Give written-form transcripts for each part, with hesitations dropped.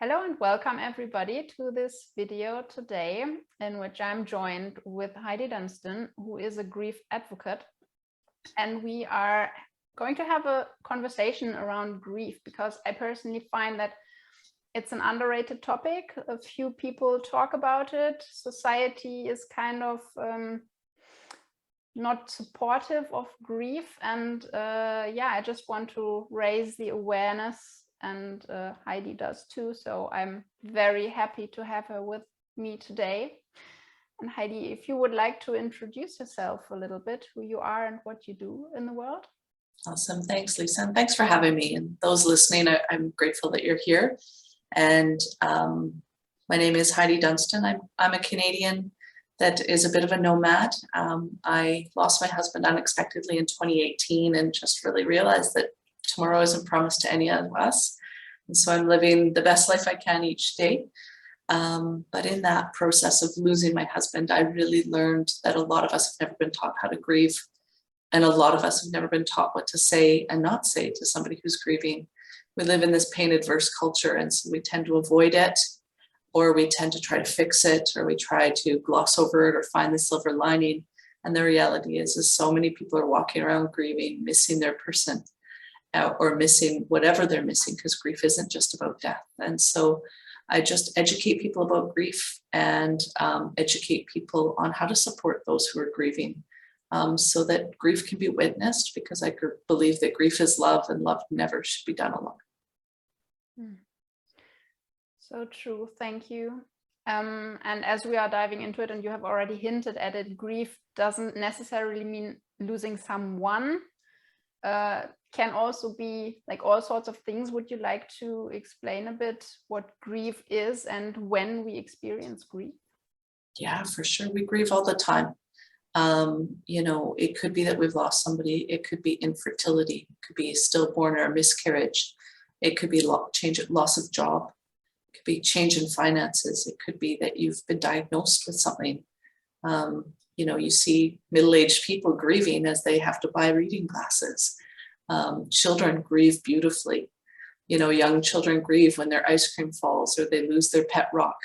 Hello and welcome everybody to this video today, in which I'm joined with Heidi Dunstan, who is a grief advocate. And we are going to have a conversation around grief because I personally find that it's an underrated topic. A few people talk about it. Society is kind of not supportive of grief. And I just want to raise the awareness, and Heidi does too. So I'm very happy to have her with me today. And Heidi, if you would like to introduce yourself a little bit, who you are and what you do in the world. Awesome. Thanks, Lisa. And thanks for having me. And those listening, I'm grateful that you're here. And my name is Heidi Dunstan. I'm a Canadian that is a bit of a nomad. I lost my husband unexpectedly in 2018 and just really realized that tomorrow isn't promised to any of us. And so I'm living the best life I can each day. But in that process of losing my husband, I really learned that a lot of us have never been taught how to grieve. And a lot of us have never been taught what to say and not say to somebody who's grieving. We live in this pain-adverse culture, and so we tend to avoid it, or we tend to try to fix it, or we try to gloss over it or find the silver lining. And the reality is so many people are walking around grieving, missing their person, or missing whatever they're missing, because grief isn't just about death. And so I just educate people about grief and educate people on how to support those who are grieving, so that grief can be witnessed, because I believe that grief is love, and love never should be done alone. So true. Thank you. And as we are diving into it, and you have already hinted at it, grief doesn't necessarily mean losing someone. Can also be like all sorts of things. Would you like to explain a bit what grief is and when we experience grief? Yeah, for sure. We grieve all the time. It could be that we've lost somebody. It could be infertility. It could be stillborn or a miscarriage. It could be loss of job. It could be change in finances. It could be that you've been diagnosed with something. You see middle-aged people grieving as they have to buy reading glasses. Children grieve beautifully. Young children grieve when their ice cream falls or they lose their pet rock.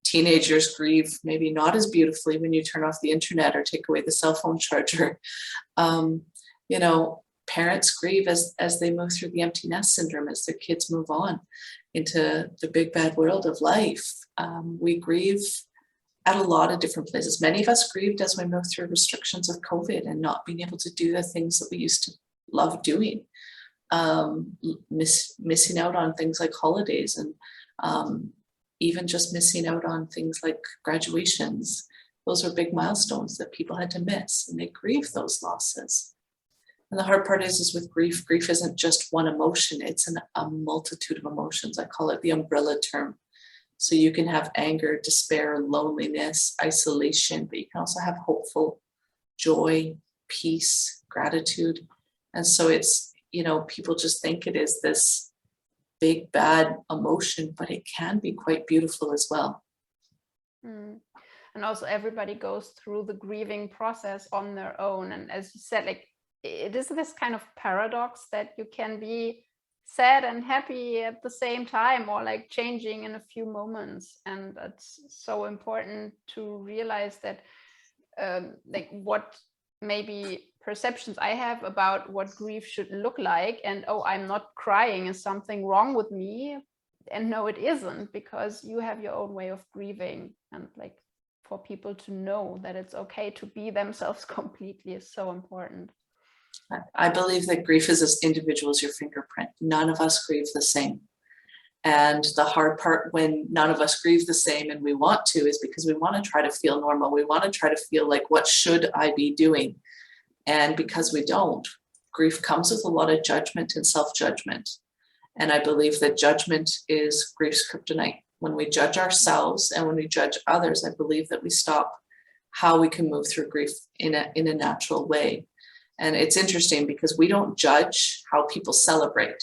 Teenagers grieve maybe not as beautifully when you turn off the internet or take away the cell phone charger. Parents grieve as they move through the empty nest syndrome, as their kids move on into the big bad world of life. We grieve at a lot of different places. Many of us grieved as we moved through restrictions of COVID and not being able to do the things that we used to love doing, missing out on things like holidays, and even just missing out on things like graduations. Those were big milestones that people had to miss, and they grieve those losses. And the hard part is with grief isn't just one emotion, it's a multitude of emotions. I call it the umbrella term. So you can have anger, despair, loneliness, isolation, but you can also have hopeful, joy, peace, gratitude. And so it's, people just think it is this big, bad emotion, but it can be quite beautiful as well. And also everybody goes through the grieving process on their own. And as you said, it is this kind of paradox that you can be sad and happy at the same time, or changing in a few moments. And it's so important to realize that what maybe perceptions I have about what grief should look like, and I'm not crying, is something wrong with me. And no, it isn't, because you have your own way of grieving, and for people to know that it's okay to be themselves completely is so important. I believe that grief is as individual as your fingerprint. None of us grieve the same. And the hard part when none of us grieve the same, and we want to, is because we want to try to feel normal. We want to try to feel like, what should I be doing? And because we don't, grief comes with a lot of judgment and self-judgment. And I believe that judgment is grief's kryptonite. When we judge ourselves and when we judge others, I believe that we stop how we can move through grief in a natural way. And it's interesting because we don't judge how people celebrate.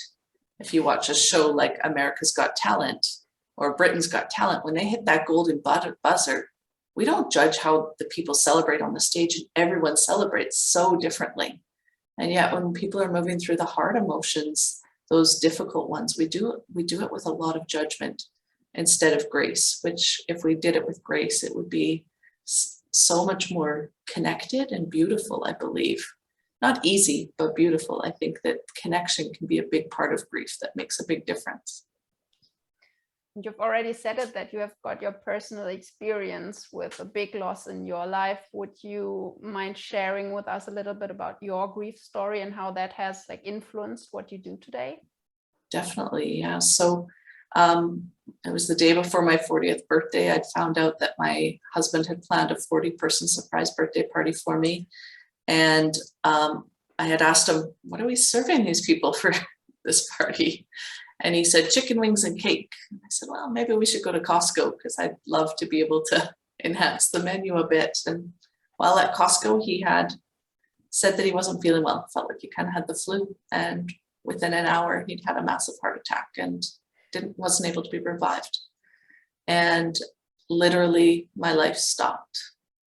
If you watch a show like America's Got Talent or Britain's Got Talent, when they hit that golden buzzer, we don't judge how the people celebrate on the stage, and everyone celebrates so differently. And yet when people are moving through the hard emotions, those difficult ones, we do it with a lot of judgment. instead of grace, which if we did it with grace, it would be so much more connected and beautiful, I believe. Not easy, but beautiful. I think that connection can be a big part of grief that makes a big difference. You've already said it, that you have got your personal experience with a big loss in your life. Would you mind sharing with us a little bit about your grief story and how that has like influenced what you do today? Definitely, yeah. So it was the day before my 40th birthday. I'd found out that my husband had planned a 40-person surprise birthday party for me. And I had asked him, what are we serving these people for this party? And he said, chicken wings and cake. And I said, well, maybe we should go to Costco because I'd love to be able to enhance the menu a bit. And while at Costco, he had said that he wasn't feeling well. Felt like he kind of had the flu. And within an hour, he'd had a massive heart attack and wasn't able to be revived. And literally my life stopped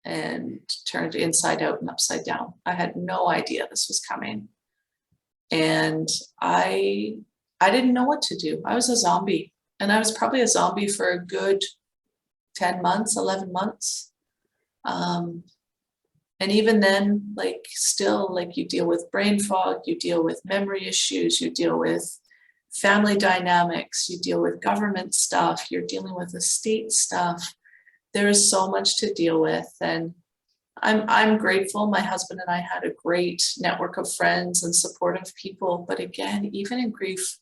and turned inside out and upside down. I had no idea this was coming. And I didn't know what to do. I was a zombie, and I was probably a zombie for a good 10 months, 11 months. And even then, like still, like you deal with brain fog, you deal with memory issues, you deal with family dynamics, you deal with government stuff, you're dealing with estate stuff. There is so much to deal with. And I'm grateful. My husband and I had a great network of friends and supportive people. But again, even in grief,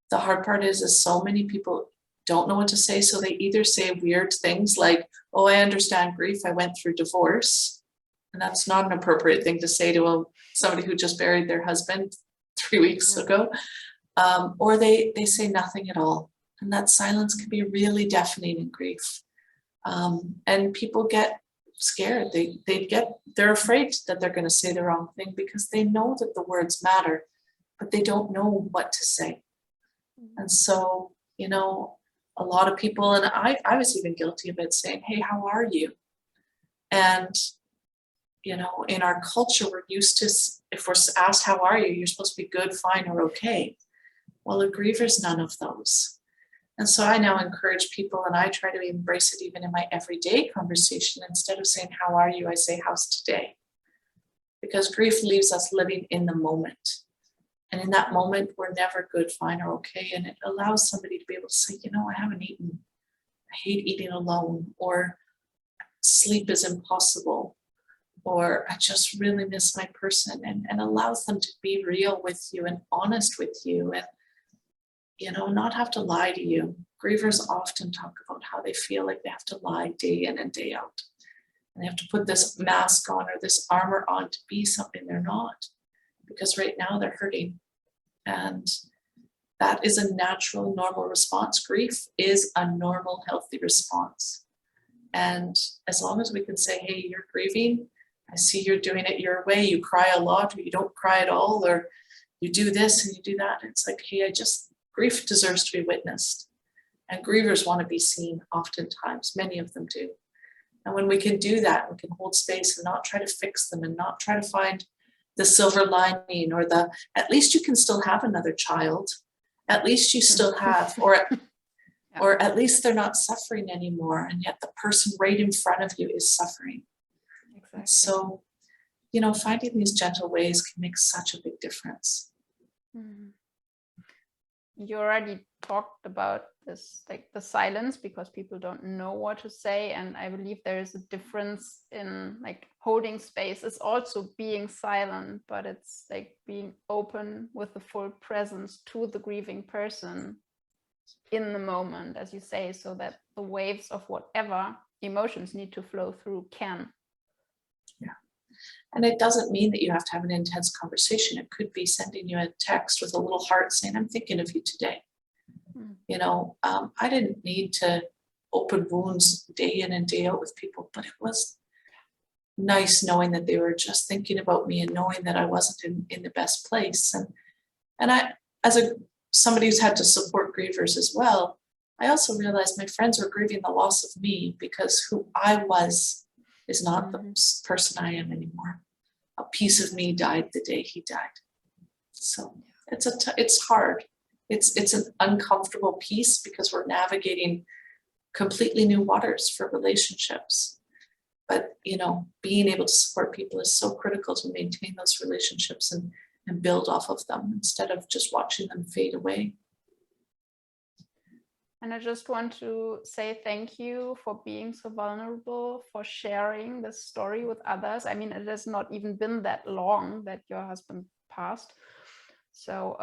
the hard part is so many people don't know what to say. So they either say weird things like, oh, I understand grief. I went through divorce. And that's not an appropriate thing to say to somebody who just buried their husband 3 weeks ago. Or they say nothing at all. And that silence can be really deafening in grief. And people get scared. They're afraid that they're going to say the wrong thing because they know that the words matter, but they don't know what to say. And so, you know, a lot of people, and I was even guilty of it, saying, hey, how are you? And, you know, in our culture, we're used to, if we're asked, how are you? You're supposed to be good, fine, or okay. Well, a griever's none of those. And so I now encourage people, and I try to embrace it even in my everyday conversation. Instead of saying, how are you? I say, how's today? Because grief leaves us living in the moment. And in that moment, we're never good, fine, or okay. And it allows somebody to be able to say, you know, I haven't eaten. I hate eating alone. Or sleep is impossible. Or I just really miss my person. And allows them to be real with you and honest with you. And, you know, not have to lie to you. Grievers often talk about how they feel like they have to lie day in and day out. And they have to put this mask on or this armor on to be something they're not. Because right now they're hurting. And that is a natural, normal response. Grief is a normal, healthy response. And as long as we can say, hey, you're grieving, I see you're doing it your way, you cry a lot, or you don't cry at all, or you do this and you do that. It's like, hey, grief deserves to be witnessed. And grievers want to be seen oftentimes, many of them do. And when we can do that, we can hold space and not try to fix them and not try to find the silver lining or at least you can still have another child. At least you still have, or at least they're not suffering anymore. And yet the person right in front of you is suffering. Exactly. So, you know, finding these gentle ways can make such a big difference. Mm-hmm. You already talked about this, like the silence, because people don't know what to say. And I believe there is a difference in like holding space is also being silent, but it's like being open with the full presence to the grieving person in the moment, as you say, so that the waves of whatever emotions need to flow through can. Yeah. And it doesn't mean that you have to have an intense conversation. It could be sending you a text with a little heart saying, I'm thinking of you today. You know, I didn't need to open wounds day in and day out with people, but it was nice knowing that they were just thinking about me and knowing that I wasn't in the best place. And I, as somebody who's had to support grievers as well, I also realized my friends were grieving the loss of me because who I was is not the person I am anymore. A piece of me died the day he died. So it's hard. It's an uncomfortable piece because we're navigating completely new waters for relationships. But, being able to support people is so critical to maintain those relationships and build off of them instead of just watching them fade away. And I just want to say thank you for being so vulnerable, for sharing this story with others. I mean, it has not even been that long that your husband passed. So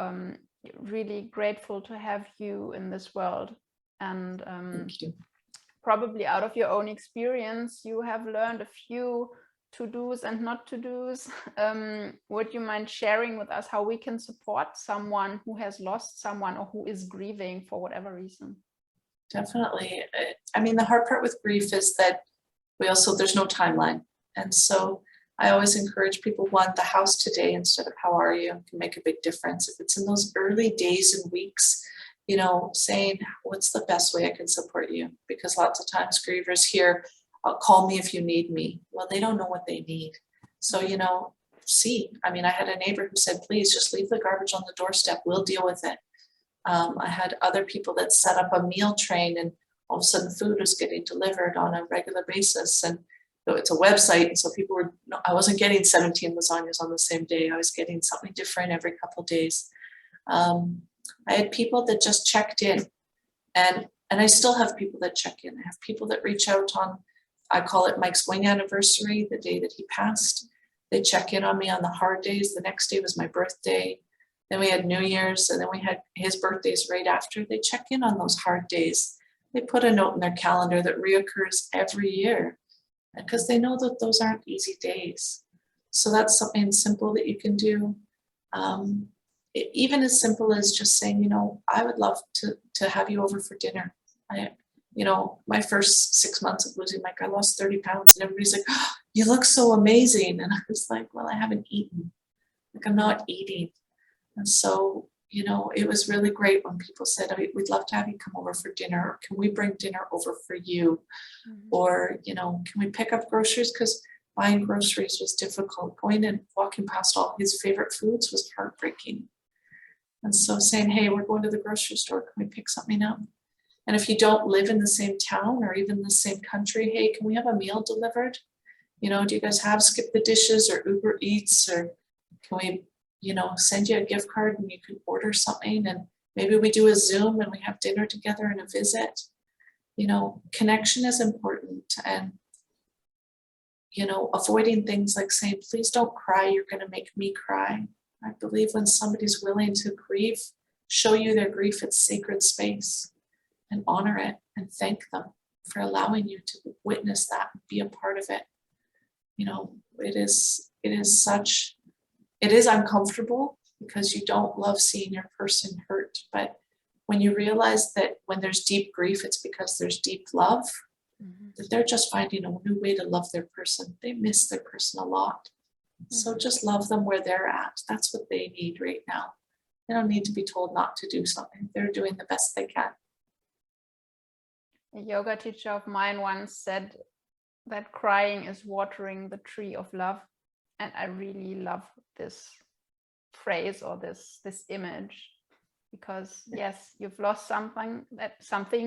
really grateful to have you in this world. And Thank you. probably out of your own experience, you have learned a few to-dos and not to-dos. Would you mind sharing with us how we can support someone who has lost someone or who is grieving for whatever reason? Definitely. I mean, the hard part with grief is that there's no timeline. And so I always encourage people, one, the house today instead of how are you can make a big difference. If it's in those early days and weeks, saying, what's the best way I can support you? Because lots of times grievers hear, call me if you need me. Well, they don't know what they need. So, I had a neighbor who said, please just leave the garbage on the doorstep. We'll deal with it. I had other people that set up a meal train, and all of a sudden food was getting delivered on a regular basis. And so it's a website. And so I wasn't getting 17 lasagnas on the same day. I was getting something different every couple of days. I had people that just checked in, and I still have people that check in. I have people that reach out on, I call it Mike's wing anniversary, the day that he passed. They check in on me on the hard days. The next day was my birthday. Then we had New Year's, and then we had his birthdays right after. They check in on those hard days. They put a note in their calendar that reoccurs every year because they know that those aren't easy days. So that's something simple that you can do. Even as simple as just saying, I would love to have you over for dinner. My first 6 months of losing Mike, I lost 30 pounds, and everybody's like, oh, you look so amazing. And I was like, well, I haven't eaten. I'm not eating. And so, it was really great when people said, we'd love to have you come over for dinner, or can we bring dinner over for you? Mm-hmm. Or, can we pick up groceries? Because buying groceries was difficult. Going and walking past all his favorite foods was heartbreaking. And so saying, hey, we're going to the grocery store, can we pick something up? And if you don't live in the same town or even the same country, hey, can we have a meal delivered? Do you guys have Skip the Dishes or Uber Eats, or can we, send you a gift card and you can order something, and maybe we do a Zoom and we have dinner together and a visit. Connection is important, and, avoiding things like saying, please don't cry, you're going to make me cry. I believe when somebody's willing to grieve, show you their grief, it's sacred space, and honor it and thank them for allowing you to witness that, be a part of it. It is uncomfortable because you don't love seeing your person hurt. But when you realize that when there's deep grief, it's because there's deep love, mm-hmm. that they're just finding a new way to love their person. They miss their person a lot. Mm-hmm. So just love them where they're at. That's what they need right now. They don't need to be told not to do something. They're doing the best they can. A yoga teacher of mine once said that crying is watering the tree of love. And I really love this phrase or this image, because yes, you've lost someone,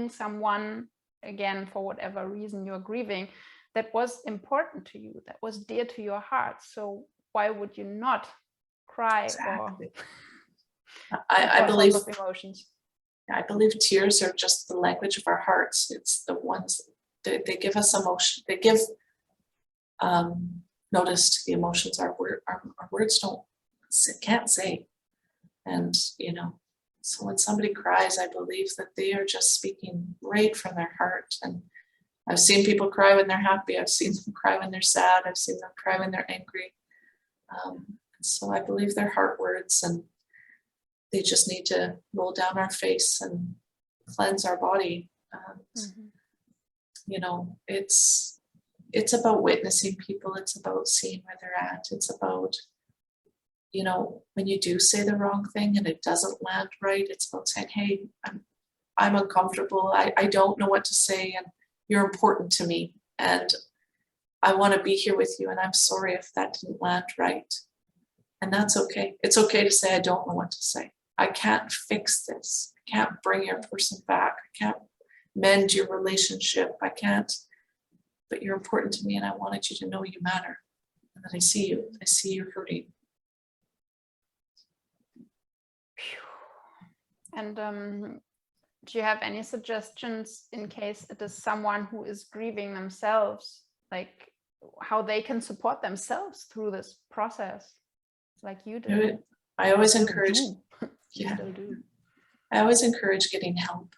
someone, again, for whatever reason you're grieving, that was important to you, that was dear to your heart. So why would you not cry? Exactly. Or I believe emotions? I believe tears are just the language of our hearts. It's the ones that they give us emotion. They give notice to the emotions our words can't say. And so when somebody cries, I believe that they are just speaking right from their heart. And I've seen people cry when they're happy. I've seen them cry when they're sad. I've seen them cry when they're angry. So I believe they're heart words, and they just need to roll down our face and cleanse our body. It's about witnessing people. It's about seeing where they're at. It's about, when you do say the wrong thing and it doesn't land right, it's about saying, hey, I'm uncomfortable. I don't know what to say, and you're important to me, and I want to be here with you, and I'm sorry if that didn't land right. And that's okay. It's okay to say, I don't know what to say. I can't fix this. I can't bring your person back. I can't mend your relationship. I can't, but you're important to me, and I wanted you to know you matter, and that I see you. I see you hurting. And do you have any suggestions in case it is someone who is grieving themselves, like how they can support themselves through this process, like you did? I always encourage, You still do. I always encourage getting help.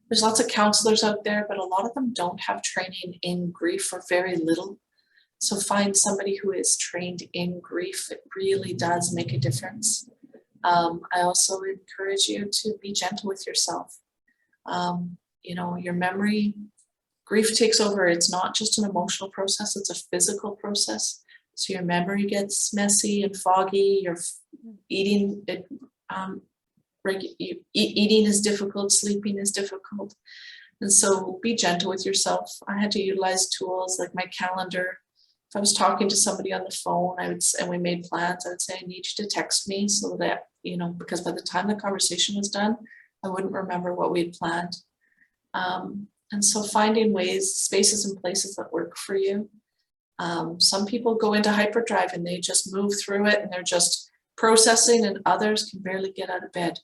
There's lots of counselors out there, but a lot of them don't have training in grief or very little. So find somebody who is trained in grief. It really does make a difference. I also encourage you to be gentle with yourself. You know, your memory, grief takes over. It's not just an emotional process, it's a physical process. So your memory gets messy and foggy. Your eating, eating is difficult, sleeping is difficult. And so be gentle with yourself. I had to utilize tools like my calendar. If I was talking to somebody on the phone, and we made plans, I would say, I need you to text me so that, you know, because by the time the conversation was done, I wouldn't remember what we had planned. And so finding ways, spaces and places that work for you. Some people go into hyperdrive and they just move through it and they're just processing, and others can barely get out of bed.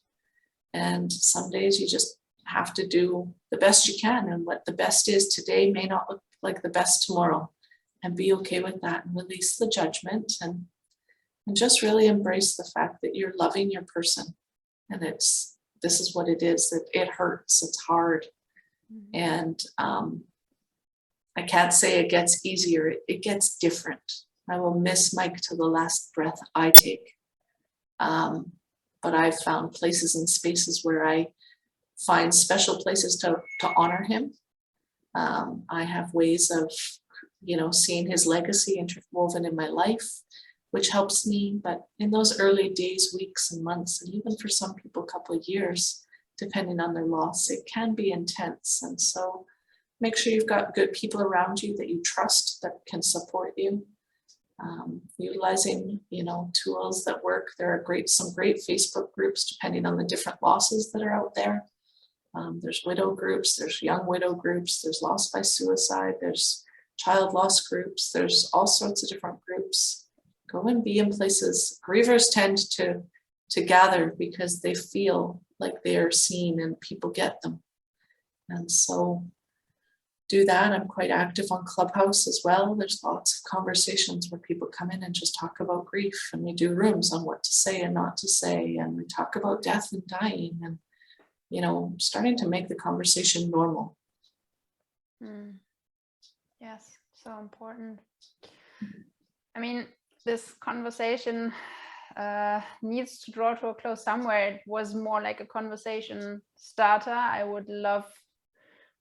And some days you just have to do the best you can, and what the best is today may not look like the best tomorrow. And be okay with that, and release the judgment, and just really embrace the fact that you're loving your person. And this is what it is, that it hurts, it's hard. Mm-hmm. And I can't say it gets easier, it gets different. I will miss Mike to the last breath I take. But I've found places and spaces where I find special places to honor him. I have ways of, you know, seeing his legacy interwoven in my life, which helps me. But in those early days, weeks and months, and even for some people, a couple of years, depending on their loss, it can be intense. And so make sure you've got good people around you that you trust, that can support you. Utilizing, you know, tools that work. There are some great Facebook groups, depending on the different losses that are out there. There's widow groups, there's young widow groups, there's loss by suicide, there's child loss groups, there's all sorts of different groups. Go and be in places. Grievers tend to gather because they feel like they are seen and people get them. And so do that. I'm quite active on Clubhouse as well. There's lots of conversations where people come in and just talk about grief, and we do rooms on what to say and not to say, and we talk about death and dying, and, you know, starting to make the conversation normal. Yes, so important. I mean, this conversation needs to draw to a close somewhere. It was more like a conversation starter. I would love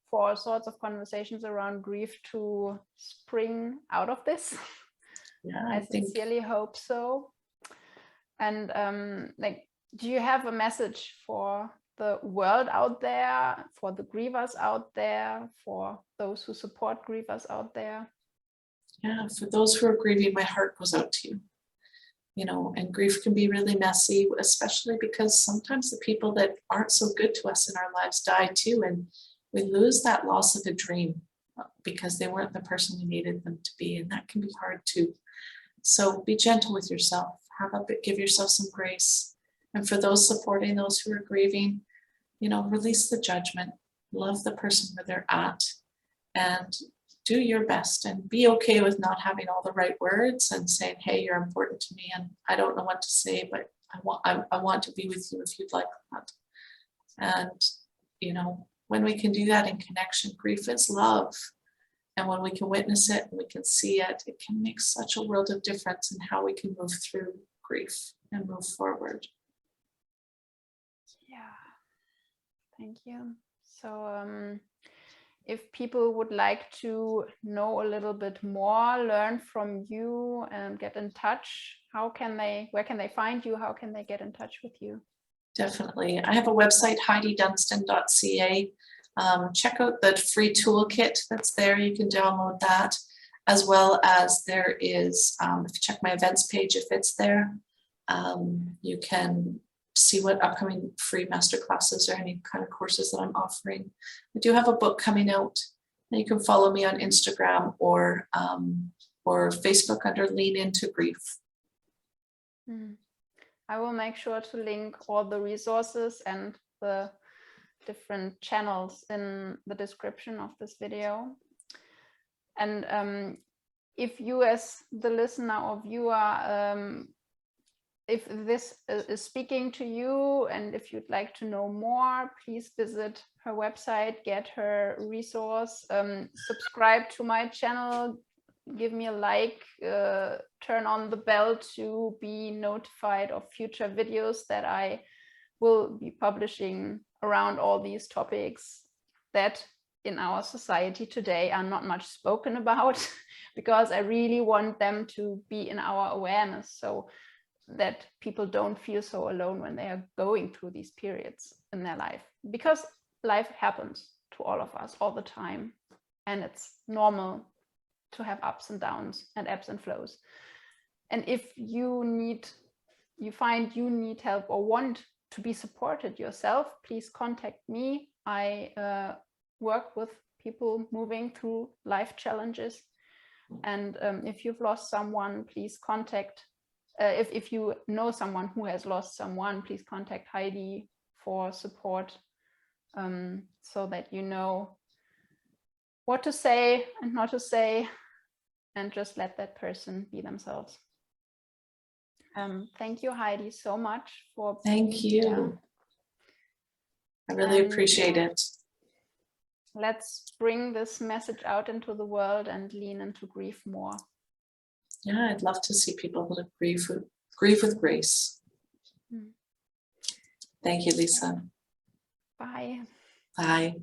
for all sorts of conversations around grief to spring out of this. Yeah, I sincerely hope so. And like, do you have a message for the world out there, for the grievers out there, for those who support grievers out there? Yeah, for those who are grieving, my heart goes out to you. You know, and grief can be really messy, especially because sometimes the people that aren't so good to us in our lives die too, and we lose that loss of a dream because they weren't the person we needed them to be, and that can be hard too. So be gentle with yourself. Give yourself some grace. And for those supporting those who are grieving, you know, release the judgment. Love the person where they're at, and do your best, and be okay with not having all the right words, and saying, hey, you're important to me, and I don't know what to say, but I want to be with you if you'd like that. And, you know, when we can do that in connection, grief is love. And when we can witness it and we can see it, it can make such a world of difference in how we can move through grief and move forward. Yeah, thank you. So if people would like to know a little bit more, learn from you and get in touch, where can they find you? How can they get in touch with you? Definitely. I have a website, HeidiDunstan.ca. Check out the free toolkit that's there. You can download that, as well as there is, if you check my events page, if it's there, you can see what upcoming free masterclasses or any kind of courses that I'm offering. I do have a book coming out, and you can follow me on Instagram or Facebook under Lean Into Grief. I will make sure to link all the resources and the different channels in the description of this video. And if you as the listener or viewer, if this is speaking to you and if you'd like to know more, please visit her website, get her resource, subscribe to my channel, give me a like, turn on the bell to be notified of future videos that I will be publishing around all these topics that in our society today are not much spoken about, because I really want them to be in our awareness so that people don't feel so alone when they are going through these periods in their life, because life happens to all of us all the time, and it's normal to have ups and downs and ebbs and flows. And if you find you need help or want to be supported yourself, please contact me. I work with people moving through life challenges. And if you've lost someone, please contact, if you know someone who has lost someone, please contact Heidi for support, so that you know what to say and not to say, and just let that person be themselves. Thank you, Heidi, so much for being Thank you. here. I really appreciate it. Let's bring this message out into the world and lean into grief more. Yeah, I'd love to see people that grieve with grace. Thank you, Lisa. Bye. Bye.